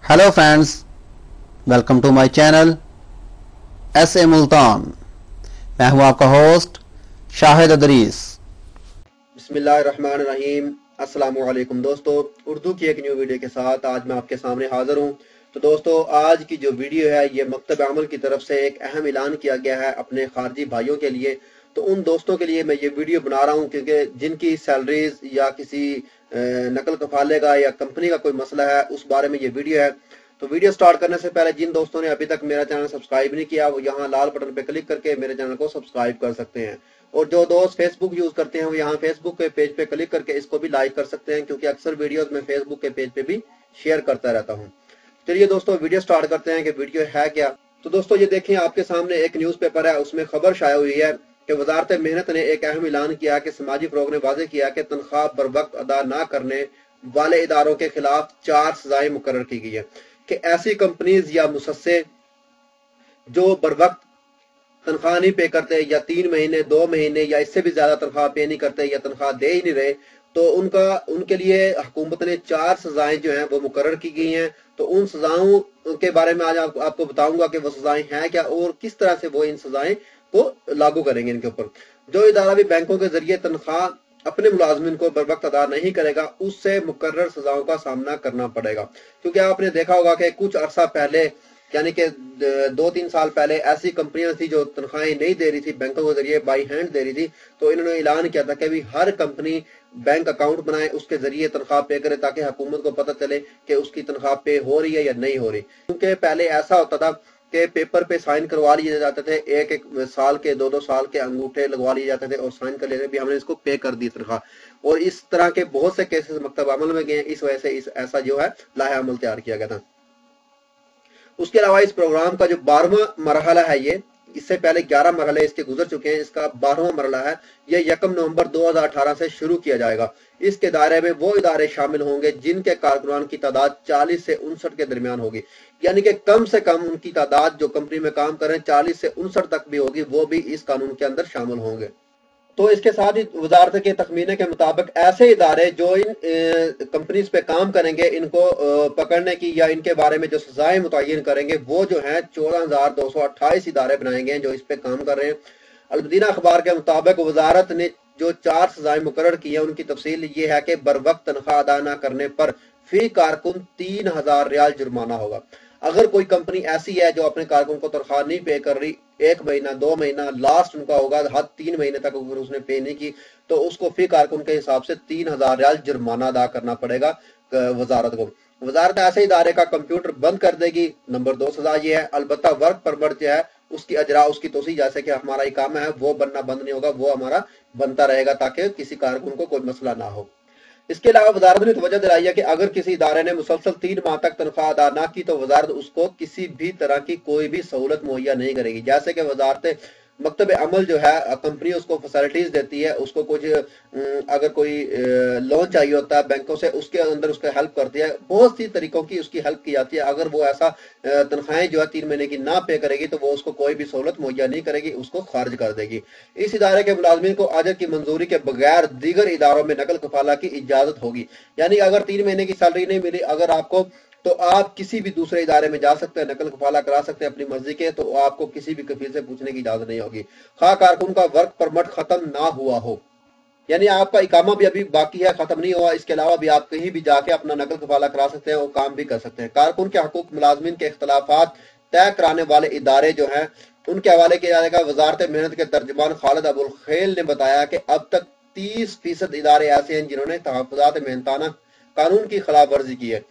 Hello friends, welcome to my channel S A. Multan. मैं हूं आपका होस्ट शाहिद अदरीस। बिस्मिल्लाहिर्रहमानिर्रहीम। अस्सलामुअलैकुम दोस्तों, उर्दू की एक न्यू वीडियो के साथ आज मैं आपके सामने हाजिर हूं। तो दोस्तों, आज की जो वीडियो है ये मकतब अमल की तरफ से एक अहम ऐलान किया गया है अपने खारजी भाइयों के लिए। तो उन दोस्तों के लिए मैं ये वीडियो बना रहा हूँ क्योंकि जिनकी सैलरीज या किसी नकल कफाले का या कंपनी का कोई मसला है उस बारे में ये वीडियो है। तो वीडियो स्टार्ट करने से पहले जिन दोस्तों ने अभी तक मेरा चैनल सब्सक्राइब नहीं किया वो यहाँ लाल बटन पे क्लिक करके मेरे चैनल को सब्सक्राइब कर सकते हैं। और जो दोस्त फेसबुक यूज करते हैं वो यहाँ फेसबुक के पेज पे क्लिक करके इसको भी लाइक कर सकते हैं, क्योंकि अक्सर वीडियोस में फेसबुक के पेज पे भी शेयर करता रहता हूँ। चलिए दोस्तों, वीडियो स्टार्ट करते हैं कि वीडियो है क्या। तो दोस्तों, ये देखें, आपके सामने एक न्यूज़पेपर है, उसमें खबर शाया हुई है कि वजारत मेहनत ने एक अहम ऐलान किया कि समाजी फरोग ने वाज़ेह किया कि तनख्वाह बर वक्त अदा ना करने वाले इदारों के खिलाफ 4 सजाएं मुकर्रर की गई है कि ऐसी कंपनीज या मुसस्से जो बर वक्त तनख्वाह नहीं पे करते या 3 महीने 2 महीने या इससे भी ज्यादा तनख्वाह पे नहीं करते या तनख्वाह दे ही नहीं रहे, तो उनके लिए हुकूमत ने 4 सजाएं जो हैं वो मुकर्रर की गई हैं। तो उन सजाओं के बारे में आज आपको बताऊंगा कि वो सजाएं हैं क्या और किस तरह से वो इन सजाएं को लागू करेंगे इनके ऊपर। जो इदारा भी बैंकों के जरिए तनख्वाह अपने मुलाजमिन को बर वक्त अदा नहीं करेगा उससे मुकर्रर सजाओं का सामना करना पड़ेगा। क्योंकि आपने देखा होगा कि कुछ अरसा पहले, यानी कि 2-3 साल पहले, ऐसी कंपनियां थी जो तनख्वाहें नहीं दे रही थी, बैंकों के जरिए बाई हैंड दे रही थी। तो इन्होंने ऐलान किया था कि भी हर कंपनी बैंक अकाउंट बनाए, उसके जरिए तनख्वाह पे करे ताकि हुकूमत को पता चले कि उसकी तनख्वाह पे हो रही है या नहीं हो रही। क्योंकि पहले ऐसा होता था कि पेपर पे साइन करवा लिए जाते थे, एक साल के 2-2 साल के अंगूठे लगवा लिए जाते थे और साइन कर लेते भी हमने इसको पे कर दी तनख्वाह। और इस तरह के बहुत से केसेस मकतब अमल में गए, इस वजह से ऐसा जो है लाहा अमल तैयार किया गया था। उसके अलावा इस प्रोग्राम का जो 12वां मरहला है, ये इससे पहले 11 मरहले इसके गुजर चुके हैं, इसका 12वां मरहला है। ये 1 नवंबर 2018 से शुरू किया जाएगा। इसके दायरे में वो इदारे शामिल होंगे जिनके कारकुनान की तादाद 40 से 59 के दरमियान होगी, यानी कि कम से कम उनकी तादाद जो कंपनी में काम कर रहे हैं 40 से 59 तक भी होगी, वो भी इस कानून के अंदर शामिल होंगे। तो इसके साथ ही वजारत के तखमीने के मुताबिक ऐसे इदारे जो इन कंपनीज पे काम करेंगे, इनको पकड़ने की या इनके बारे में जो सजाएं मुतय्यन करेंगे, वो जो है 14,228 इदारे बनाए गए हैं जो इस पे काम कर रहे हैं। अल-मदीना अखबार के मुताबिक वजारत ने जो 4 सजाएं मुकर्रर की है उनकी तफसील ये है कि बर वक्त तनख्वाह अदा न करने पर फी कारकुन 3,000 रियाल जुर्माना होगा। अगर कोई कंपनी ऐसी है जो अपने कारकुन को तनख्वाह नहीं पे कर रही, 1 महीना 2 महीना लास्ट उनका होगा, हद 3 महीने तक अगर उसने पे नहीं की तो उसको फी कारकुन के हिसाब से 3,000 रियाल जुर्माना अदा करना पड़ेगा वजारत को। वजारत ऐसे इदारे का कंप्यूटर बंद कर देगी। नंबर 2 सजा ये है, अलबत्ता वर्क परमिट जो है उसकी अजरा, उसकी तोसी, जैसे कि हमारा इकामा है वो बनना बंद नहीं होगा, वो हमारा बनता रहेगा ताकि किसी कारकुन को कोई मसला ना हो। इसके अलावा वजारत ने तवज्जो दिलाई है कि अगर किसी इदारे ने मुसलसल 3 माह तक तनख्वाह अदा ना की तो वजारत उसको किसी भी तरह की कोई भी सहूलत मुहैया नहीं करेगी। जैसे कि वजारत मकतब अमल जो है कंपनी उसको फैसिलिटीज देती है, उसको कुछ अगर कोई लोन चाहिए होता है बैंकों से, उसके अंदर उसका हेल्प करती है, बहुत सी तरीकों की उसकी हेल्प की जाती है। अगर वो ऐसा तनख्वाहें जो है 3 महीने की ना पे करेगी तो वो उसको कोई भी सहूलत मुहैया नहीं करेगी, उसको खारिज कर देगी। इस इदारे के मुलाजमीन को अजर की मंजूरी के बगैर दीगर इदारों में नकल कफाला की इजाजत होगी। यानी अगर 3 महीने की सैलरी नहीं मिली अगर आपको, तो आप किसी भी दूसरे इदारे में जा सकते हैं, नकल कफाला करा सकते हैं अपनी मर्जी के, तो आपको किसी भी कफील से पूछने की इजाजत नहीं होगी, खा कारकुन का वर्क परमिट खत्म ना हुआ हो। यानी आपका इकामा भी अभी बाकी है, खत्म नहीं हुआ, इसके अलावा भी आप कहीं भी जाके अपना नकल कफाला करा सकते हैं और काम भी कर सकते हैं। कारकुन के हकूक मुलाजमीन के इख्तलाफात तय कराने वाले इदारे जो हैं उनके हवाले किया जाएगा। वजारत मेहनत के तर्जुमान खालिद अबुल खैल ने बताया कि अब तक 30% इदारे ऐसे हैं जिन्होंने तहफ़्फ़ुज़ात मेहनताना कानून की खिलाफ वर्जी की है।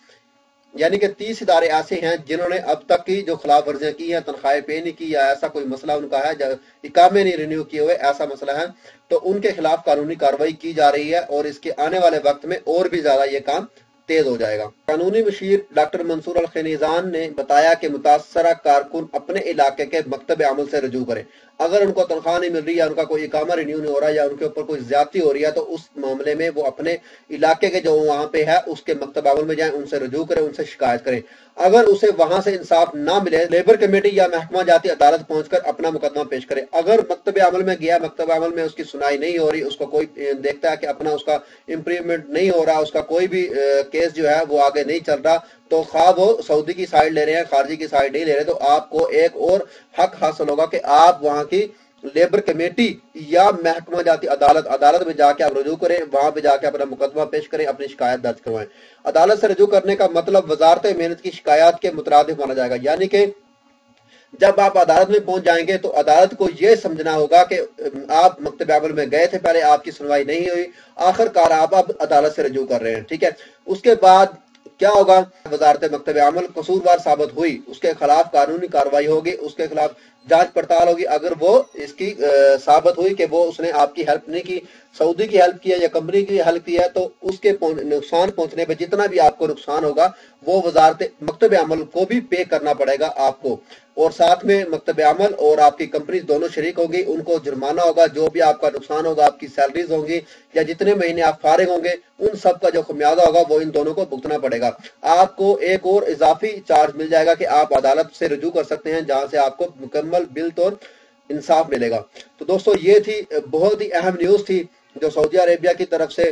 यानी कि 30 इदारे ऐसे हैं जिन्होंने अब तक की जो खिलाफ वर्जियां की हैं, तनख्वाहें पे नहीं की या ऐसा कोई मसला उनका है, इकामे नहीं रिन्यू किए हुए, ऐसा मसला है, तो उनके खिलाफ कानूनी कार्रवाई की जा रही है और इसके आने वाले वक्त में और भी ज्यादा ये काम तेज हो जाएगा। कानूनी मशीर डॉक्टर मंसूर अल खनीजान ने बताया कि मुतासरा कारकुन अपने इलाके के मकतब अमल से रजू करें। अगर उनको तनख्वाह नहीं मिल रही या उनका कोई इकामा रिन्यू नहीं हो रहा या उनके ऊपर कोई ज्यादती हो रही है तो उस मामले में वो अपने इलाके के जो वहां पे है उसके मकतब अमल में जाएं, उनसे रजू करें, उनसे शिकायत करें। अगर उसे वहां से इंसाफ ना मिले, लेबर कमेटी या महकमा जाती अदालत पहुंचकर अपना मुकदमा पेश करे। अगर मकतब अमल में गया, मकतब अमल में उसकी सुनाई नहीं हो रही, उसको कोई देखता है कि अपना उसका इम्प्रूवमेंट नहीं हो रहा, उसका कोई भी کیس جو ہے وہ آگے نہیں چل رہا، تو خواہ وہ سعودی کی سائڈ لے رہے ہیں، خارجی کی سائڈ نہیں لے رہے، تو آپ کو ایک اور حق حاصل ہوگا کہ آپ وہاں کی لیبر کمیٹی یا محکمہ جاتی عدالت میں جا کے آپ رجوع کریں، وہاں پہ جا کے اپنا مقدمہ پیش کریں، اپنی شکایت درج کروائیں۔ عدالت سے رجوع کرنے کا مطلب وزارت محنت کی شکایات کے مترادف مانا جائے گا، یعنی کہ جب آپ عدالت میں پہنچ جائیں گے تو عدالت کو یہ سمجھنا ہوگا کہ آپ مکتب عمل میں گئے تھے، پہلے آپ کی سنوائی نہیں ہوئی، آخر کار آپ اب عدالت سے رجوع کر رہے ہیں، ٹھیک ہے۔ اس کے بعد کیا ہوگا؟ وزارت مکتب عمل قصوروار ثابت ہوئی، اس کے خلاف قانونی کارروائی ہوگی، اس کے خلاف جانچ پڑتال ہوگی۔ اگر وہ اس کی ثابت ہوئی کہ وہ اس نے آپ کی ہیلپ نہیں کی، سعودی کی ہیلپ کی ہے یا کمپنی کی ہیلپ کی ہے، تو اس کے نقصان پہنچنے پہ جتنا بھی آپ کو نقصان ہوگا وہ وزارت مکتب عمل کو بھی پے کرنا پڑے گا آپ کو، اور ساتھ میں مکتب عمل اور آپ کی کمپنی دونوں شریک ہوگی، ان کو جرمانہ ہوگا، جو بھی آپ کا نقصان ہوگا، آپ کی سیلریز ہوں گی یا جتنے مہینے آپ فارغ ہوں گے ان سب کا جو خمیازہ ہوگا وہ ان دونوں کو بھگتنا پڑے گا۔ آپ کو ایک اور اضافی چارج مل جائے گا کہ آپ عدالت سے رجوع کر سکتے ہیں، جہاں سے آپ کو مکمل بالطور انصاف ملے گا۔ تو دوستو یہ تھی بہت ہی اہم نیوز تھی جو سعودی عربیہ کی طرف سے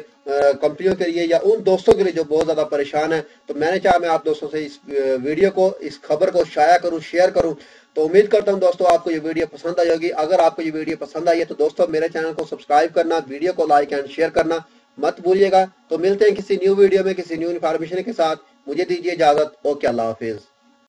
کمپنیوں کے لیے یا ان دوستوں کے لیے جو بہت زیادہ پریشان ہیں، تو میں نے چاہا میں آپ دوستوں سے اس ویڈیو کو، اس خبر کو شائع کروں، شیئر کروں۔ تو امید کرتا ہوں دوستو آپ کو یہ ویڈیو پسند آئی ہوگی۔ اگر آپ کو یہ ویڈیو پسند آئی ہے تو دوستو میرے چینل کو سبسکرائب کرنا، ویڈیو کو لائک اینڈ شیئر کرنا مت بھولیے گا۔ تو ملتے ہیں کسی نیو ویڈیو میں کسی نیو انفارمیشن کے ساتھ، مجھے دیجیے اجازت، اوکے، اللہ حافظ۔